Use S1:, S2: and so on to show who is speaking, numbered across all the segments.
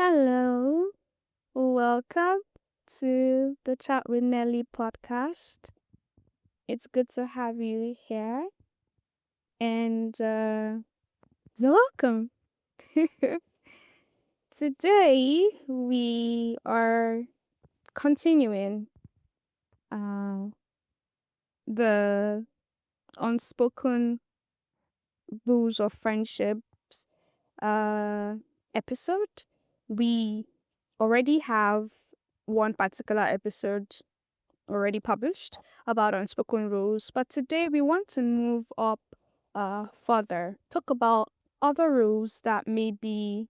S1: Hello, welcome to the Chat with Nelly podcast. It's good to have you here, and you're welcome. Today, we are continuing uh, the unspoken rules of friendships uh, episode. We already have one particular episode already published about unspoken rules, but today we want to move up further, talk about other rules that may be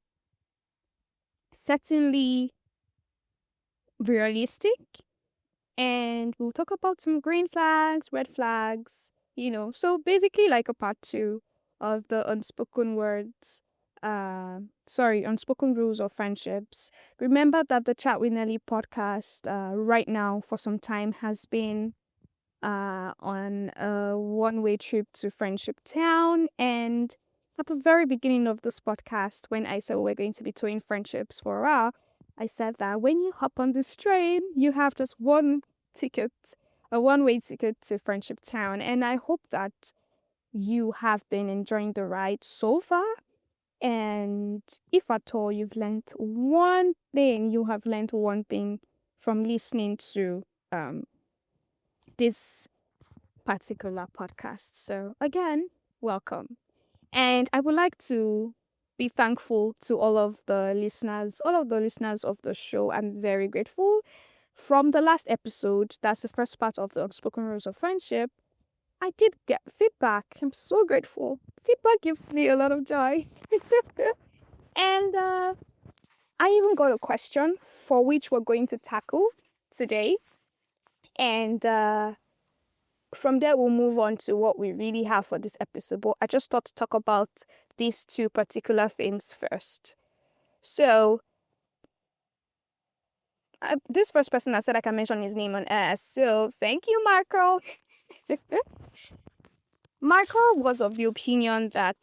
S1: certainly realistic, and we'll talk about some green flags, red flags, so basically like a part two of the unspoken words. Unspoken rules of friendships. Remember that the Chat with Nelly podcast right now for some time has been on a one-way trip to Friendship Town. And at the very beginning of this podcast, when I said we're going to be touring friendships for a while, I said that when you hop on this train, you have just one ticket, a one-way ticket to Friendship Town. And I hope that you have been enjoying the ride so far. And if at all you've learned one thing, you have learned one thing from listening to this particular podcast. So, again, welcome. And I would like to be thankful to all of the listeners of the show. I'm very grateful. From the last episode, that's the first part of the Unspoken Rules of Friendship, I did get feedback. I'm so grateful. Feedback gives me a lot of joy. and I even got a question for which we're going to tackle today. And from there, we'll move on to what we really have for this episode. But I just thought to talk about these two particular things first. So, this first person, I said I can mention his name on air. So, thank you, Marco. Marco was of the opinion that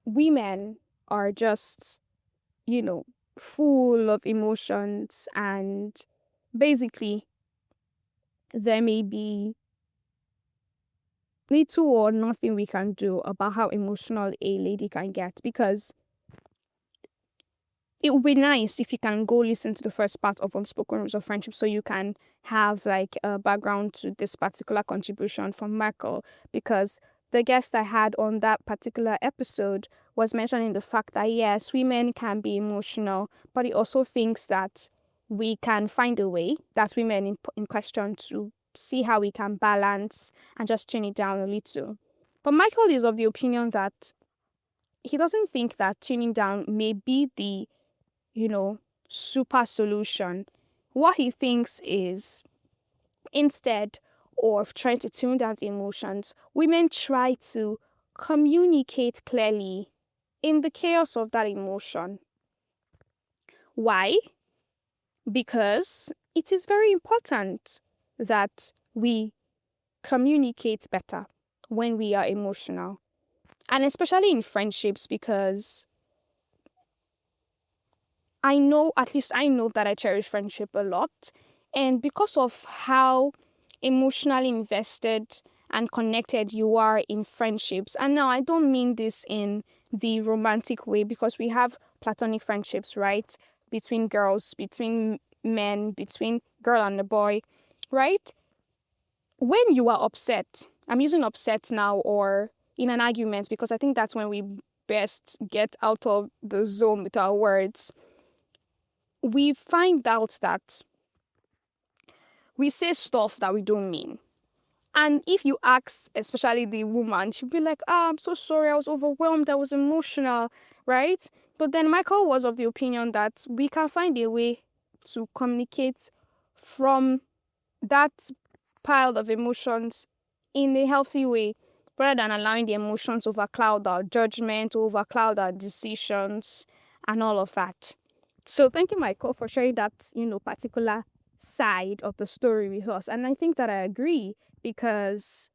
S1: women are just, full of emotions, and basically, there may be little or nothing we can do about how emotional a lady can get, because it would be nice if you can go listen to the first part of Unspoken Rules of Friendship so you can have like a background to this particular contribution from Michael, because the guest I had on that particular episode was mentioning the fact that yes, women can be emotional, but he also thinks that we can find a way, that's women in question, to see how we can balance and just tune it down a little. But Michael is of the opinion that he doesn't think that tuning down may be the super solution. What he thinks is, instead of trying to tune down the emotions, women try to communicate clearly in the chaos of that emotion. Why? Because it is very important that we communicate better when we are emotional. And especially in friendships, because at least I know that I cherish friendship a lot. And because of how emotionally invested and connected you are in friendships, and now I don't mean this in the romantic way, because we have platonic friendships, right? Between girls, between men, between girl and a boy, right? When you are upset, I'm using upset now, or in an argument, because I think that's when we best get out of the zone with our words. We find out that we say stuff that we don't mean. And if you ask, especially the woman, she'll be like, I'm so sorry, I was overwhelmed, I was emotional, right? But then Michael was of the opinion that we can find a way to communicate from that pile of emotions in a healthy way, rather than allowing the emotions overcloud our judgment, overcloud our decisions, and all of that. So thank you, Michael, for sharing that, particular side of the story with us. And I think that I agree, because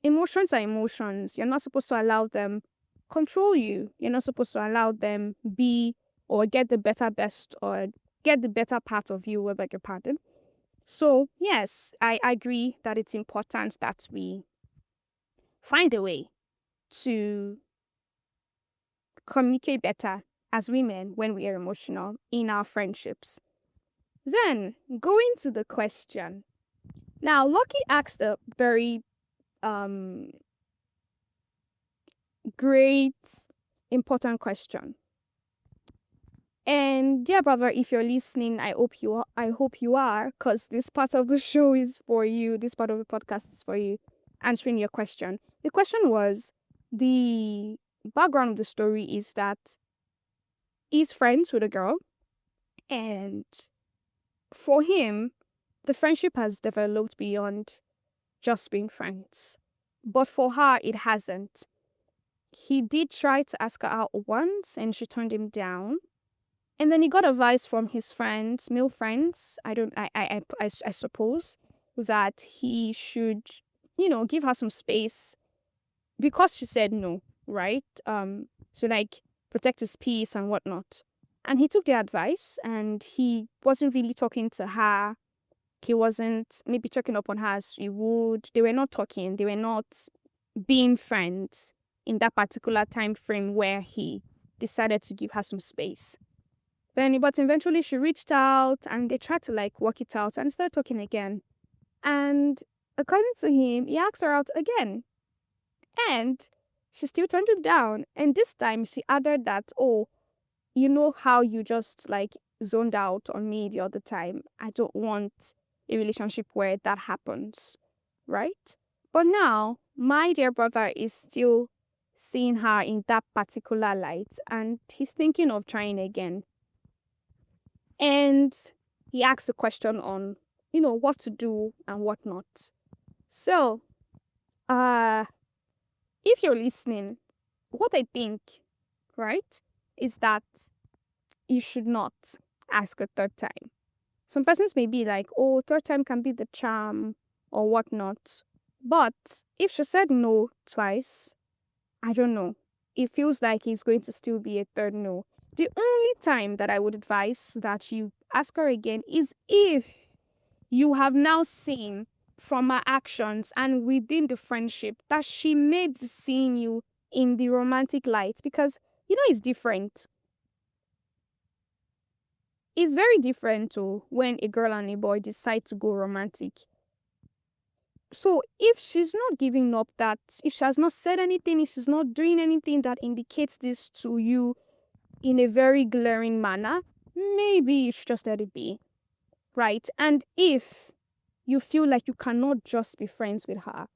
S1: emotions are emotions. You're not supposed to allow them control you. You're not supposed to allow them be or get the better best or get the better part of you, beg your pardon. So, yes, I agree that it's important that we find a way to communicate better as women when we are emotional in our friendships. Then, going to the question. Now, Lucky asked a very great, important question. And dear brother, if you're listening, I hope you are, because this part of the show is for you. This part of the podcast is for you, answering your question. The question was, the background of the story is that he's friends with a girl, and for him, the friendship has developed beyond just being friends. But for her, it hasn't. He did try to ask her out once, and she turned him down. And then he got advice from his friends, male friends. I suppose that he should, give her some space because she said no, right? So like protect his peace and whatnot. And he took the advice, and he wasn't really talking to her. He wasn't maybe checking up on her as he would. They were not talking. They were not being friends in that particular time frame where he decided to give her some space. But eventually she reached out and they tried to like work it out and started talking again. And according to him, he asked her out again. And she still turned him down. And this time she added that, oh, you know how you just like zoned out on me the other time. I don't want a relationship where that happens. Right? But now my dear brother is still seeing her in that particular light and he's thinking of trying again. And he asked a question on, what to do and what not. So, if you're listening, what I think, right, is that you should not ask a third time. Some persons may be like, oh, third time can be the charm or whatnot. But if she said no twice, I don't know. It feels like it's going to still be a third no. The only time that I would advise that you ask her again is if you have now seen from her actions and within the friendship that she may be seeing you in the romantic light, because it's different. It's very different to when a girl and a boy decide to go romantic. So if she's not giving up that, if she has not said anything, if she's not doing anything that indicates this to you in a very glaring manner, maybe you should just let it be, right? And if you feel like you cannot just be friends with her,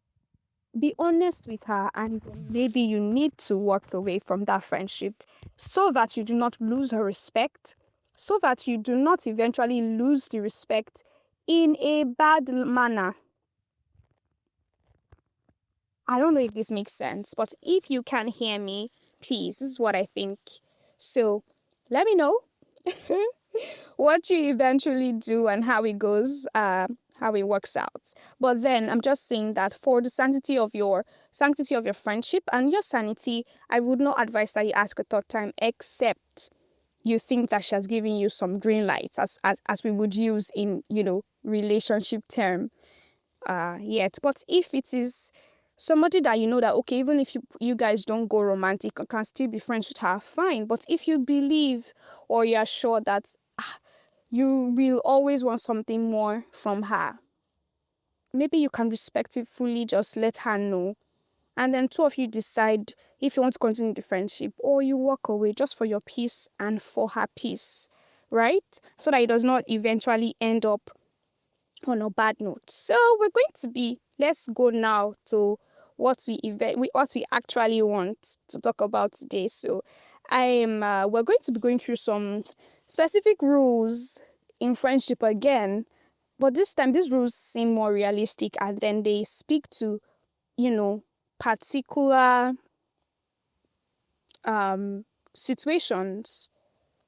S1: be honest with her, and maybe you need to walk away from that friendship so that you do not lose her respect, so that you do not eventually lose the respect in a bad manner. I don't know if this makes sense, but if you can hear me, please, this is what I think. So let me know what you eventually do and how it goes, how it works out. But then I'm just saying that for the sanctity of your friendship and your sanity, I would not advise that you ask a third time, except you think that she has given you some green lights, as we would use in relationship term yet. But if it is somebody that you know that, okay, even if you guys don't go romantic, I can still be friends with her, fine. But if you believe or you're sure that you will always want something more from her, maybe you can respectfully just let her know. And then two of you decide if you want to continue the friendship, or you walk away just for your peace and for her peace, right? So that it does not eventually end up on a bad note. So let's go now to what we actually want to talk about today. So we're going to be going through some specific rules in friendship again, but this time these rules seem more realistic and then they speak to, particular situations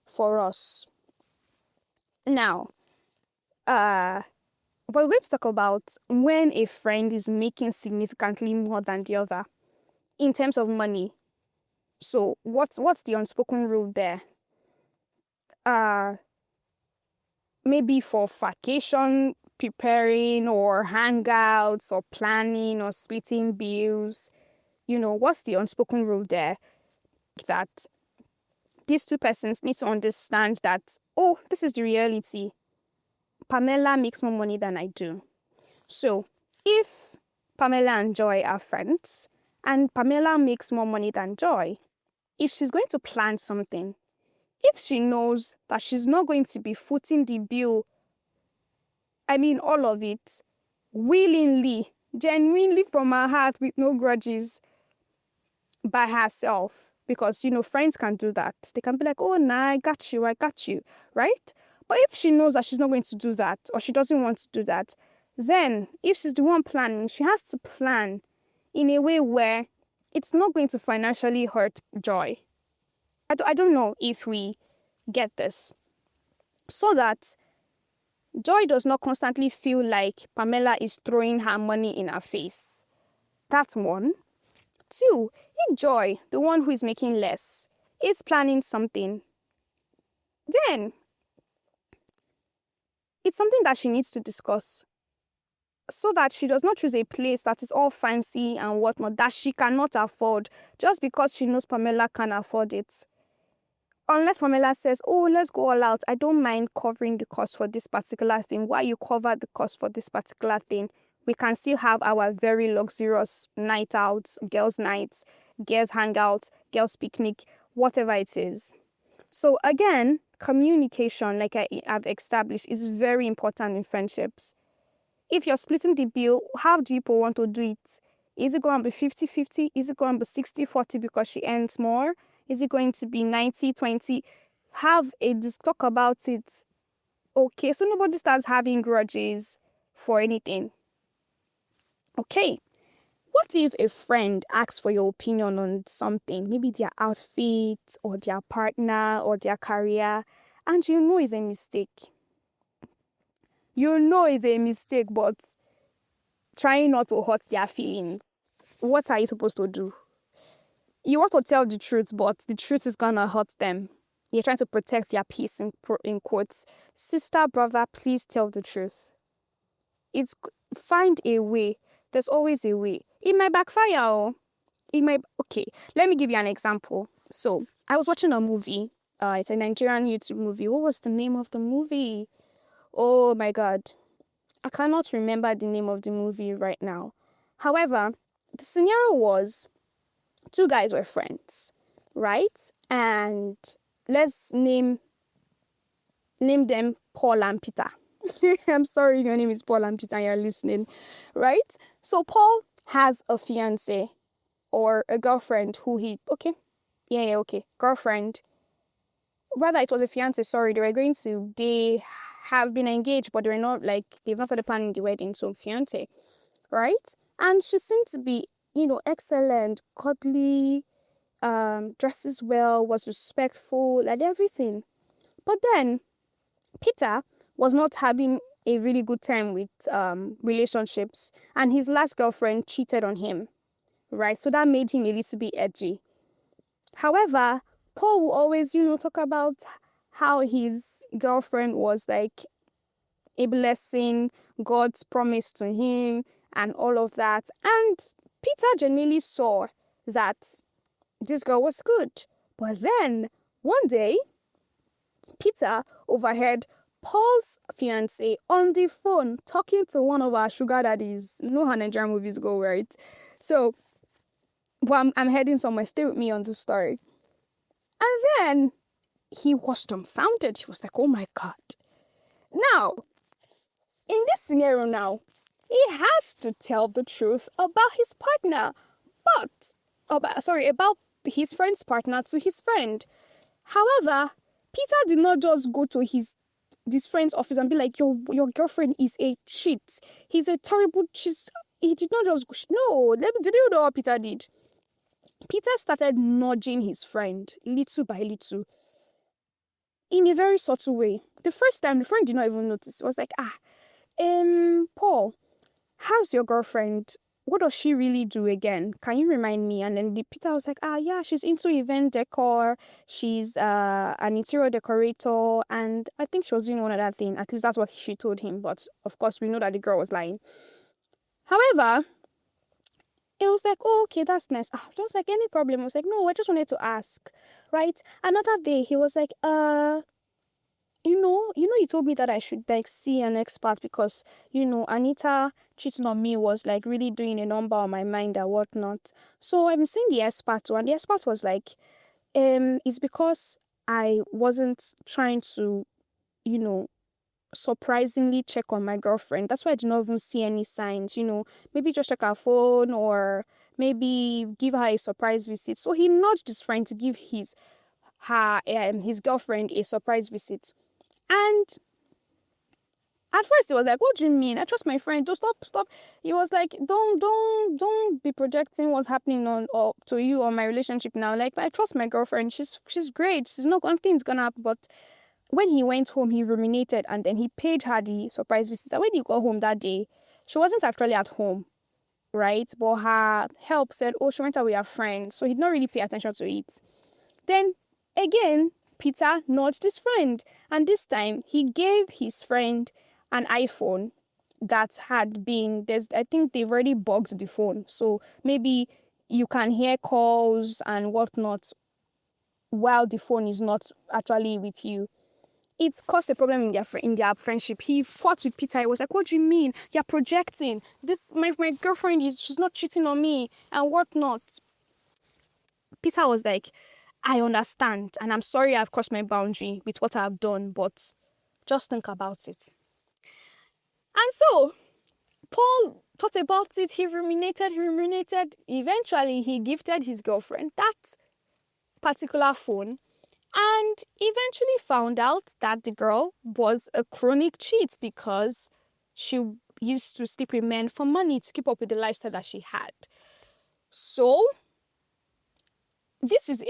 S1: for us. Now, we're going to talk about when a friend is making significantly more than the other in terms of money. So what's the unspoken rule there? Maybe for vacation preparing or hangouts or planning or splitting bills. What's the unspoken rule there? That these two persons need to understand that, oh, this is the reality. Pamela makes more money than I do. So if Pamela and Joy are friends and Pamela makes more money than Joy, if she's going to plan something, if she knows that she's not going to be footing the bill, all of it, willingly, genuinely from her heart with no grudges by herself, because, friends can do that. They can be like, oh, nah, I got you, right? But if she knows that she's not going to do that or she doesn't want to do that, then if she's the one planning, she has to plan in a way where it's not going to financially hurt Joy. I don't know if we get this. So that Joy does not constantly feel like Pamela is throwing her money in her face. That's one. Two, if Joy, the one who is making less, is planning something, then it's something that she needs to discuss so that she does not choose a place that is all fancy and whatnot that she cannot afford just because she knows Pamela can afford it. Unless Pamela says, oh, let's go all out. I don't mind covering the cost for this particular thing. Why you cover the cost for this particular thing? We can still have our very luxurious night outs, girls' nights, girls' hangouts, girls' picnic, whatever it is. So again, communication, like I've established, is very important in friendships. If you're splitting the bill, how do people want to do it? Is it going to be 50-50? Is it going to be 60-40 because she earns more? Is it going to be 90-20? Talk about it. Okay, so nobody starts having grudges for anything. Okay, what if a friend asks for your opinion on something? Maybe their outfit or their partner or their career, and you know it's a mistake. You know it's a mistake, but trying not to hurt their feelings. What are you supposed to do? You want to tell the truth, but the truth is gonna hurt them. You're trying to protect your peace, in quotes. Sister, brother, please tell the truth. Find a way. There's always a way. It might backfire, or okay, let me give you an example. So, I was watching a movie. It's a Nigerian YouTube movie. What was the name of the movie? Oh my God. I cannot remember the name of the movie right now. However, the scenario was two guys were friends, right? And let's name them Paul and Peter. I'm sorry if your name is Paul and Peter and you're listening, right? So Paul has a fiance or a girlfriend girlfriend. Rather, it was a fiance, sorry. They have been engaged, but they've not started planning the wedding, so fiance, right? And she seemed to be, excellent, cuddly, dresses well, was respectful, and everything. But then, Peter was not having a really good time with relationships, and his last girlfriend cheated on him, right? So that made him a little bit edgy. However, Paul will always, talk about how his girlfriend was like a blessing, God's promise to him, and all of that. And Peter genuinely saw that this girl was good. But then, one day, Peter overheard Paul's fiancée on the phone talking to one of our sugar daddies. You know how Nigerian movies go, right? So, I'm heading somewhere. Stay with me on the story. And then he was dumbfounded. He was like, oh my God. Now, in this scenario now, he has to tell the truth about his partner. About his friend's partner to his friend. However, Peter did not just go to this friend's office and be like, your girlfriend is a cheat. He's a terrible cheat. He did not just go. No, did you know what Peter did? Peter started nudging his friend little by little in a very subtle way. The first time, the friend did not even notice. It was like, Paul, how's your girlfriend? what does she really do again? Can you remind me? And then Peter was like, yeah, she's into event decor. She's an interior decorator. And I think she was doing one other thing. At least that's what she told him. But of course, we know that the girl was lying. However, it was like, oh, okay, that's nice. I was like, any problem? I was like, no, I just wanted to ask, right? Another day, he was like, you told me that I should like see an expert because, Anita cheating on me was like really doing a number on my mind and whatnot. So I'm seeing the expert too, and the expert was like, it's because I wasn't trying to, you know, surprisingly check on my girlfriend. That's why I did not even see any signs, maybe just check her phone or maybe give her a surprise visit. So he nudged his friend to give his girlfriend a surprise visit. And at first it was like, what do you mean? I trust my friend. Don't stop. He was like, don't be projecting what's happening on or to you on my relationship now. Like, I trust my girlfriend. She's great. She's not nothing's gonna happen. But when he went home, he ruminated and then he paid her the surprise visit. And when he got home that day, she wasn't actually at home, right? But her help said, oh, she went out with her friend. So he did not really pay attention to it. Then again, Peter nudged his friend, and this time he gave his friend an iPhone that had been I think they've already bugged the phone, so maybe you can hear calls and whatnot while the phone is not actually with you. It caused a problem in their friendship. He fought with Peter. He was like, "What do you mean? You're projecting. This my girlfriend she's not cheating on me and whatnot." Peter was like, I understand, and I'm sorry I've crossed my boundary with what I've done, but just think about it. And so, Paul thought about it, he ruminated. Eventually, he gifted his girlfriend that particular phone and eventually found out that the girl was a chronic cheat because she used to sleep with men for money to keep up with the lifestyle that she had. So, this is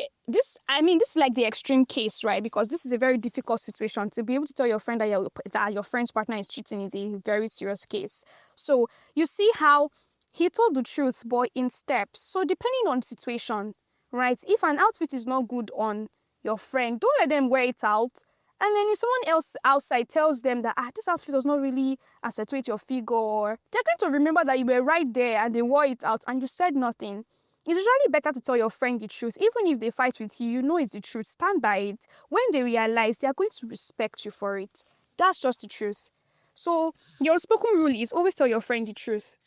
S1: like the extreme case, right? Because this is a very difficult situation. To be able to tell your friend that your friend's partner is cheating is a very serious case. So you see how he told the truth, but in steps. So depending on the situation, right? If an outfit is not good on your friend, don't let them wear it out. And then if someone else outside tells them that this outfit does not really accentuate your figure, they're going to remember that you were right there and they wore it out and you said nothing. It's usually better to tell your friend the truth. Even if they fight with you, you know it's the truth. Stand by it. When they realize, they are going to respect you for it. That's just the truth. So your unspoken rule is always tell your friend the truth.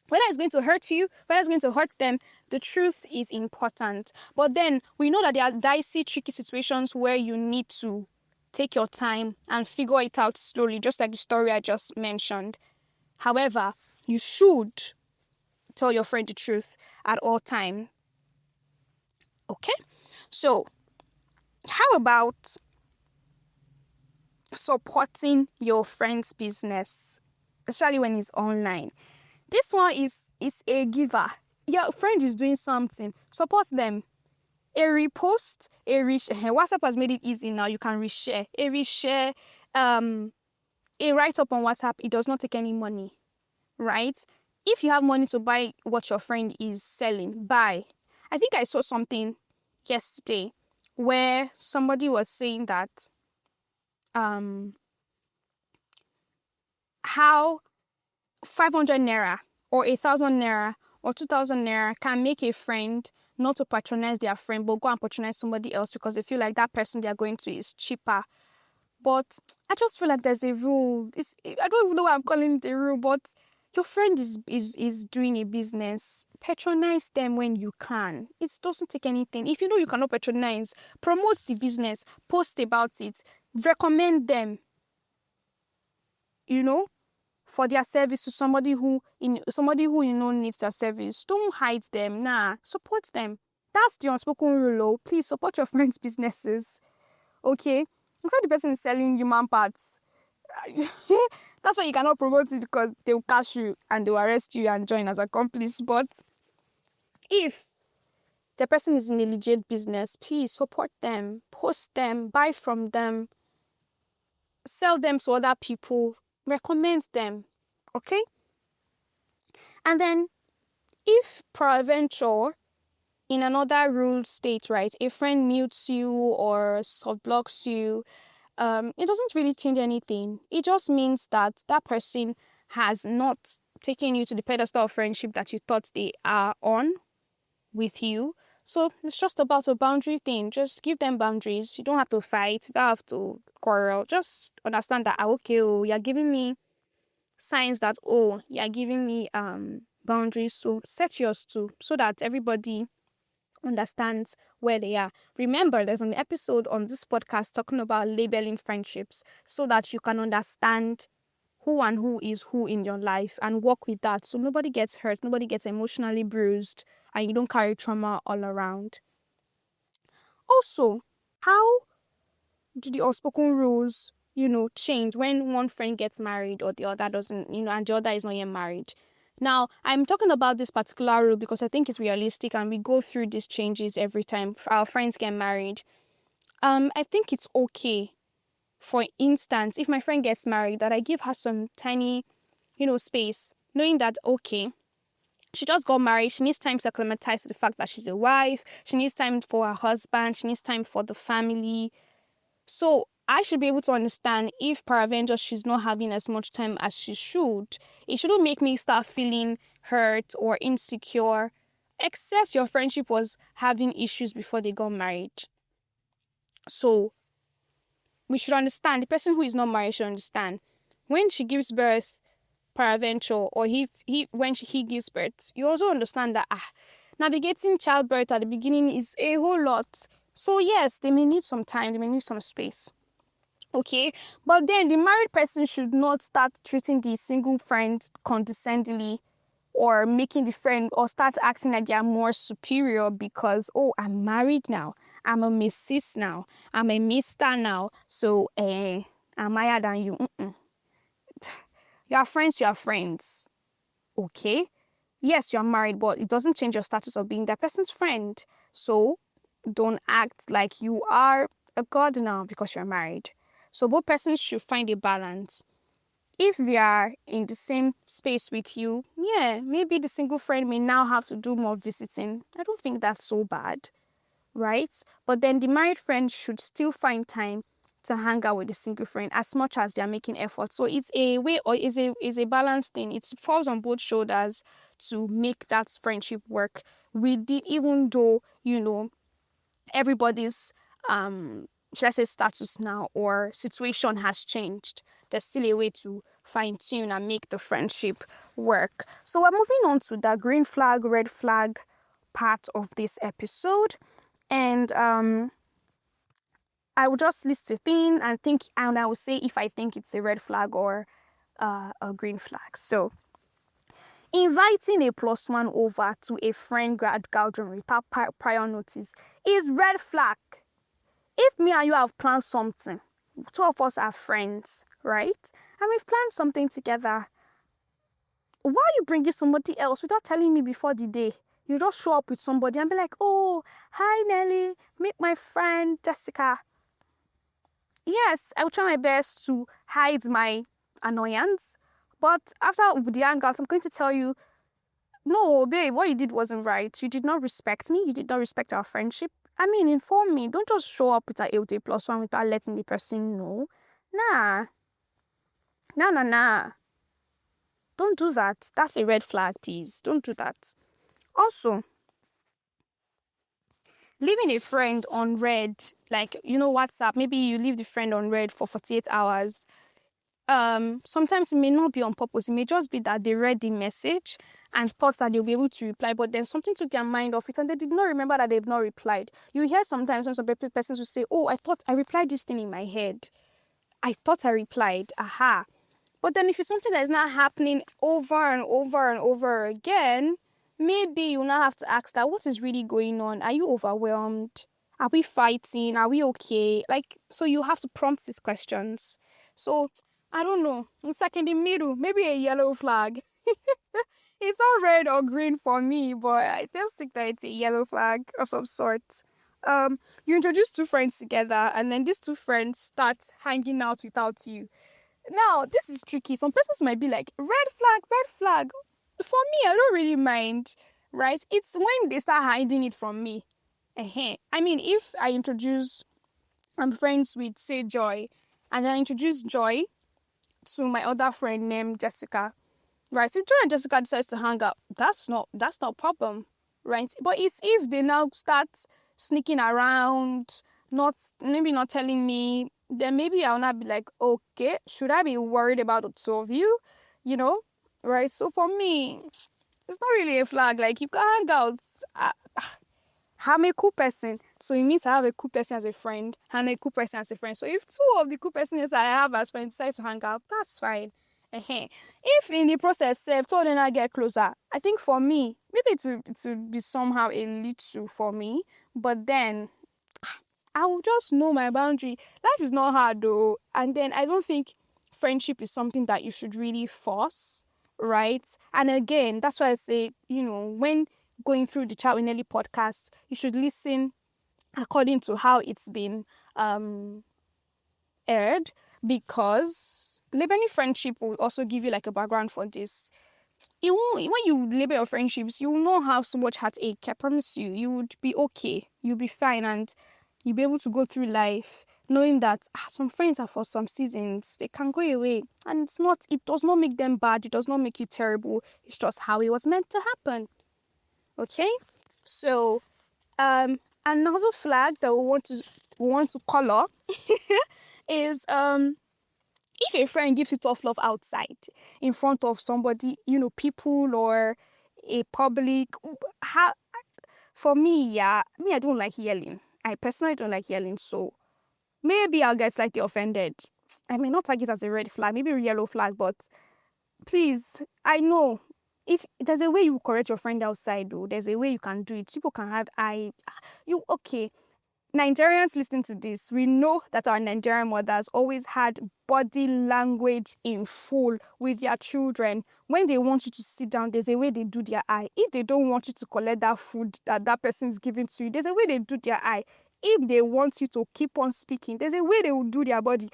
S1: Whether it's going to hurt you, whether it's going to hurt them, the truth is important. But then we know that there are dicey, tricky situations where you need to take your time and figure it out slowly, just like the story I just mentioned. However, you should tell your friend the truth at all time. Okay? So, how about supporting your friend's business, especially when it's online? This one is a giver. Your friend is doing something, support them. A repost, WhatsApp has made it easy now. You can reshare. A reshare, a write-up on WhatsApp, it does not take any money, right? If you have money to buy what your friend is selling, buy. I think I saw something yesterday where somebody was saying that how 500 naira or 1,000 naira or 2,000 naira can make a friend not to patronize their friend but go and patronize somebody else because they feel like that person they are going to is cheaper. But I just feel like there's a rule. I don't even know why I'm calling it a rule, but your friend is doing a business. Patronize them when you can. It doesn't take anything. If you know you cannot patronize, promote the business, post about it, recommend them, for their service to somebody who needs their service. Don't hide them. Nah, support them. That's the unspoken rule. Please support your friends' businesses. Okay? It's not the person is selling human parts. That's why you cannot promote it because they will catch you and they will arrest you and join as accomplice. But if the person is in a legit business, please support them, post them, buy from them, sell them to other people, recommend them. Okay? And then If peradventure in another ruled state, right, a friend mutes you or soft blocks you, it doesn't really change anything. It just means that that person has not taken you to the pedestal of friendship that you thought they are on with you. So it's just about a boundary thing. Just give them boundaries. You don't have to fight. You don't have to quarrel. Just understand that okay, oh, you're giving me signs that oh, you're giving me boundaries. So set yours too, so that everybody understands where they are. Remember, there's an episode on this podcast talking about labeling friendships so that you can understand who and who is who in your life and work with that so nobody gets hurt, nobody gets emotionally bruised, and you don't carry trauma all around. Also, how do the unspoken rules, change when one friend gets married or the other doesn't, and the other is not yet married? Now, I'm talking about this particular rule because I think it's realistic and we go through these changes every time our friends get married. I think it's okay, for instance, if my friend gets married, that I give her some tiny, space, knowing that, okay, she just got married. She needs time to acclimatize to the fact that she's a wife. She needs time for her husband. She needs time for the family. So I should be able to understand if peradventure she's not having as much time as she should. It shouldn't make me start feeling hurt or insecure, except your friendship was having issues before they got married. So we should understand. The person who is not married should understand. When she gives birth, peradventure, or he gives birth, you also understand that navigating childbirth at the beginning is a whole lot. So yes, they may need some time, they may need some space. Okay, but then the married person should not start treating the single friend condescendingly or making the friend or start acting like they are more superior because, oh, I'm married now, I'm a Mrs. now, I'm a Mr. now, so I'm higher than you. You are friends, you are friends. Okay? Yes, you're married, but it doesn't change your status of being that person's friend. So don't act like you are a god now because you're married. So both persons should find a balance. If they are in the same space with you, yeah, maybe the single friend may now have to do more visiting. I don't think that's so bad, right? But then the married friend should still find time to hang out with the single friend as much as they're making effort. So it's a way, or is a balanced thing. It falls on both shoulders to make that friendship work. Even though, everybody's should I say status now or situation has changed, there's still a way to fine tune and make the friendship work. So we're moving on to the green flag, red flag part of this episode. And I will just list a thing and I will say if I think it's a red flag or a green flag. So inviting a plus one over to a friend grad gathering without prior notice is red flag. If me and you have planned something, two of us are friends, right? And we've planned something together. Why are you bringing somebody else without telling me before the day? You just show up with somebody and be like, oh, hi Nelly, meet my friend Jessica. Yes, I will try my best to hide my annoyance. But after the hangout, I'm going to tell you, no, babe, what you did wasn't right. You did not respect me. You did not respect our friendship. I mean, inform me. Don't just show up with a LT plus one without letting the person know. Nah. Nah. Don't do that. That's a red flag, tease. Don't do that. Also, leaving a friend on red, like, WhatsApp, maybe you leave the friend on red for 48 hours. Sometimes it may not be on purpose. It may just be that they read the message and thought that they'll be able to reply, but then something took their mind off it and they did not remember that they've not replied. You hear sometimes when some persons will say, oh, I thought I replied this thing in my head. I thought I replied. Aha. But then if it's something that is not happening over and over and over again, maybe you now have to ask that, what is really going on? Are you overwhelmed? Are we fighting? Are we okay? So you have to prompt these questions. So, I don't know. It's like in the middle, maybe a yellow flag. It's not red or green for me, but I just think that it's a yellow flag of some sort. You introduce two friends together, and then these two friends start hanging out without you. Now, this is tricky. Some persons might be like, red flag, red flag. For me, I don't really mind. right? It's when they start hiding it from me. I mean, if I'm friends with, say, Joy, and then I introduce Joy to my other friend named Jessica, right? So Joy and Jessica decides to hang out. That's not a problem, right? But it's if they now start sneaking around, not telling me, then maybe I'll not be like, okay, should I be worried about the two of you? You know, right? So for me, it's not really a flag. Like you can hang out. I'm a cool person, so it means I have a cool person as a friend and a cool person as a friend. So if two of the cool persons I have as friends decide to hang out, that's fine. If in the process, if two of them not get closer, I think for me, maybe it will be somehow a little for me, but then I will just know my boundary. Life is not hard though, and then I don't think friendship is something that you should really force, right? And again, that's why I say, when going through the Chat with Nelly podcast, you should listen according to how it's been aired, because labeling friendship will also give you like a background for this. It won't, when you label your friendships, you will not have so much heartache. I promise you, you would be okay. You'll be fine, and you'll be able to go through life knowing that some friends are for some seasons. They can go away, and it does not make them bad. It does not make you terrible. It's just how it was meant to happen. Okay, so another flag that we want to color is if a friend gives you tough love outside in front of somebody, people or a public. For me, yeah, I don't like yelling. I personally don't like yelling, so maybe I'll get slightly offended. I may not tag it as a red flag, maybe a yellow flag, but please, I know if there's a way you correct your friend outside, though, there's a way you can do it. People can have okay. Nigerians listen to this. We know that our Nigerian mothers always had body language in full with their children. When they want you to sit down, there's a way they do their eye. If they don't want you to collect that food that person is giving to you, there's a way they do their eye. If they want you to keep on speaking, there's a way they will do their body.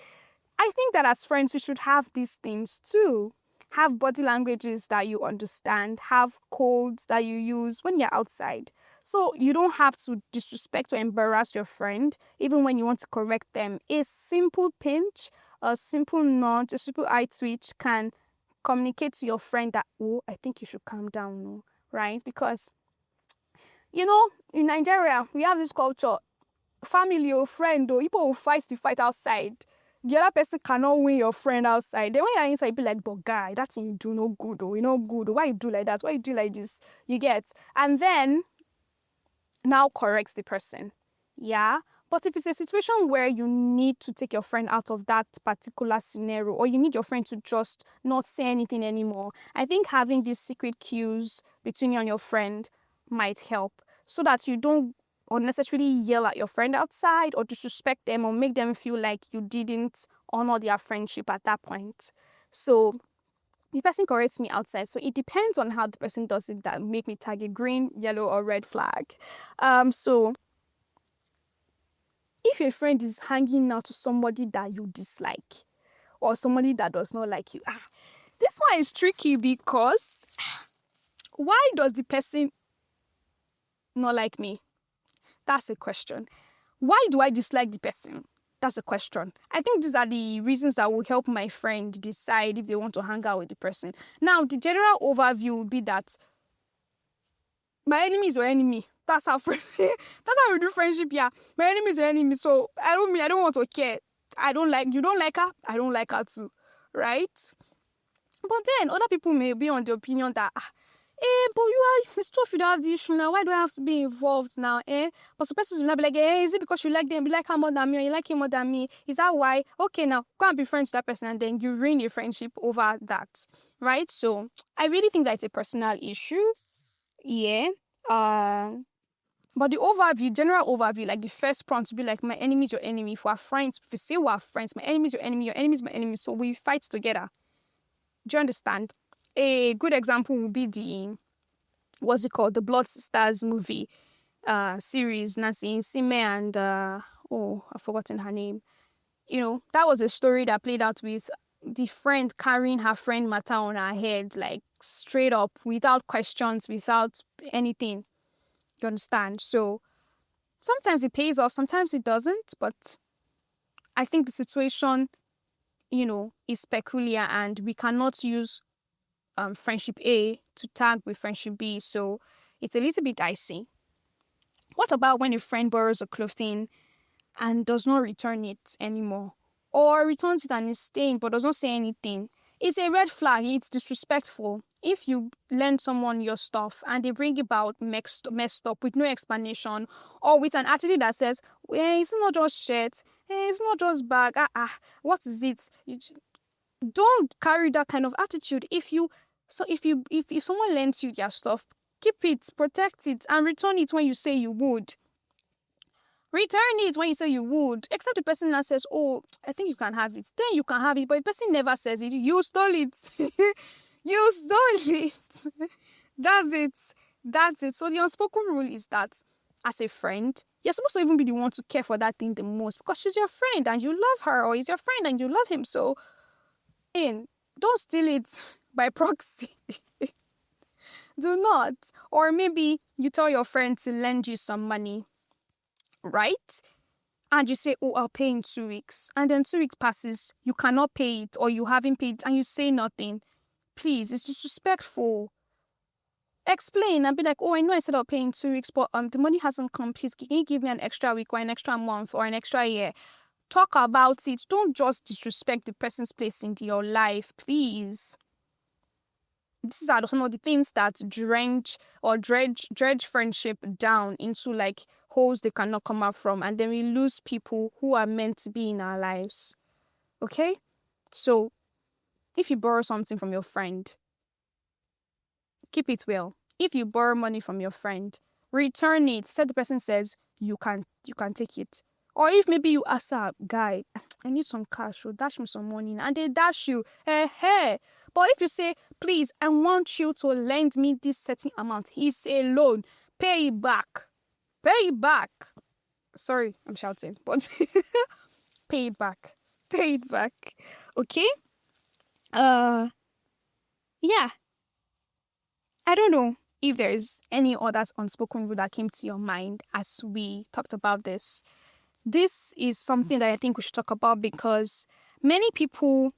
S1: I think that as friends, we should have these things too. Have body languages that you understand. Have codes that you use when you're outside. So you don't have to disrespect or embarrass your friend, even when you want to correct them. A simple pinch, a simple nod, a simple eye twitch can communicate to your friend that, oh, I think you should calm down, no? Right? Because, in Nigeria, we have this culture, family or friend or people will fight the fight outside. The other person cannot win your friend outside. Then when you're inside, be like, but guy, that thing you do no good, or you know good. Why you do like that? Why you do like this? You get. And then now corrects the person. Yeah. But if it's a situation where you need to take your friend out of that particular scenario, or you need your friend to just not say anything anymore, I think having these secret cues between you and your friend might help, so that you don't unnecessarily yell at your friend outside or disrespect them or make them feel like you didn't honor their friendship at that point. So the person corrects me outside, so it depends on how the person does it that make me tag a green, yellow, or red flag. So if a friend is hanging out to somebody that you dislike or somebody that does not like you, this one is tricky, because why does the person not like me? That's a question. Why do I dislike the person? That's a question. I think these are the reasons that will help my friend decide if they want to hang out with the person. Now, the general overview would be that my enemy is your enemy. That's how that's how we do friendship. Yeah, my enemy is your enemy. So I don't want to care. You don't like her. I don't like her too, right? But then other people may be on the opinion that but it's tough you don't have the issue now. Why do I have to be involved now? But some persons will not be like, is it because you like them? You like her more than me, or you like him more than me? Is that why? Okay, now go and be friends with that person, and then you ruin your friendship over that, right? So I really think that it's a personal issue. Yeah. But the general overview, like the first prompt to be like, my enemy is your enemy. If we're friends, if we say we're friends, my enemy is your enemy is my enemy. So we fight together. Do you understand? A good example would be the Blood Sisters movie series, Nancy Sime and I've forgotten her name. That was a story that played out with the friend carrying her friend matter on her head, like straight up, without questions, without anything. You understand? So sometimes it pays off, sometimes it doesn't. But I think the situation, is peculiar, and we cannot use friendship A to tag with friendship B. So it's a little bit dicey. What about when a friend borrows a clothing and does not return it anymore? Or returns it and is staying but does not say anything? It's a red flag. It's disrespectful. If you lend someone your stuff and they bring it out messed up with no explanation, or with an attitude that says, well, it's not just shirt, it's not just bag, what is it? Don't carry that kind of attitude. If someone lends you their stuff, keep it, protect it, and return it when you say you would. Return it when you say you would. Except the person that says, oh, I think you can have it. Then you can have it. But the person never says it. You stole it. You stole it. That's it. That's it. So the unspoken rule is that as a friend, you're supposed to even be the one to care for that thing the most, because she's your friend and you love her, or he's your friend and you love him. So, don't steal it by proxy. Do not. Or maybe you tell your friend to lend you some money, right? And you say, oh, I'll pay in 2 weeks. And then 2 weeks passes, you cannot pay it, or you haven't paid it, and you say nothing. Please, it's disrespectful. Explain and be like, oh, I know I said I'll pay in 2 weeks, but the money hasn't come. Please, can you give me an extra week or an extra month or an extra year? Talk about it. Don't just disrespect the person's place in your life, please. These are some of the things that dredge friendship down into like holes they cannot come out from, and then we lose people who are meant to be in our lives. Okay? So if you borrow something from your friend, keep it well. If you borrow money from your friend, return it. Said the person says you can take it. Or if maybe you ask a guy, I need some cash, so dash me some money, and they dash you, hey. But if you say, please, I want you to lend me this certain amount, it's a loan, pay it back. Pay it back. Sorry, I'm shouting, but pay it back. Pay it back. Okay? Yeah. I don't know if there's any other unspoken rule that came to your mind as we talked about this. This is something that I think we should talk about, because many people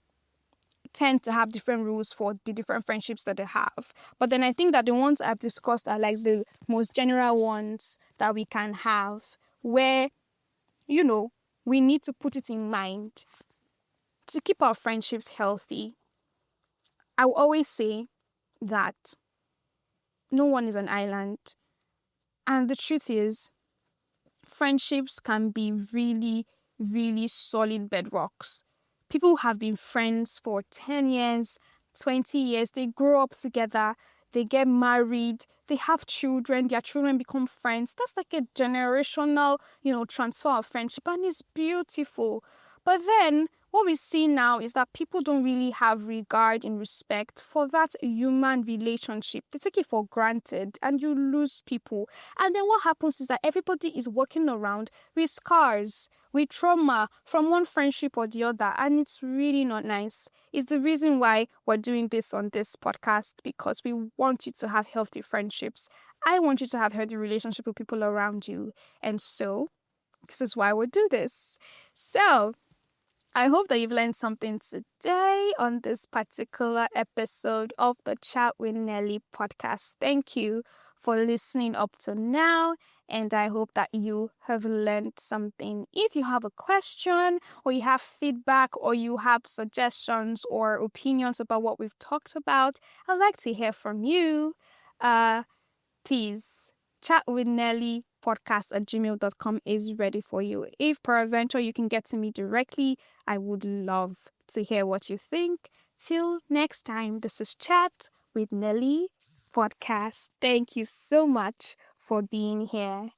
S1: tend to have different rules for the different friendships that they have. But then I think that the ones I've discussed are like the most general ones that we can have, where, we need to put it in mind to keep our friendships healthy. I will always say that no one is an island. And the truth is, friendships can be really, really solid bedrocks. People have been friends for 10 years, 20 years. They grow up together, they get married, they have children, their children become friends. That's like a generational, transfer of friendship, and it's beautiful. But then what we see now is that people don't really have regard and respect for that human relationship. They take it for granted, and you lose people. And then what happens is that everybody is walking around with scars, with trauma from one friendship or the other, and it's really not nice. It's the reason why we're doing this on this podcast, because we want you to have healthy friendships. I want you to have healthy relationship with people around you. And so this is why we do this. So I hope that you've learned something today on this particular episode of the Chat with Nelly podcast. Thank you for listening up to now, and I hope that you have learned something. If you have a question, or you have feedback, or you have suggestions or opinions about what we've talked about, I'd like to hear from you. Please, chatwithnellypodcast@gmail.com is ready for you. If peradventure you can get to me directly, I would love to hear what you think. Till next time, this is Chat with Nelly Podcast. Thank you so much for being here.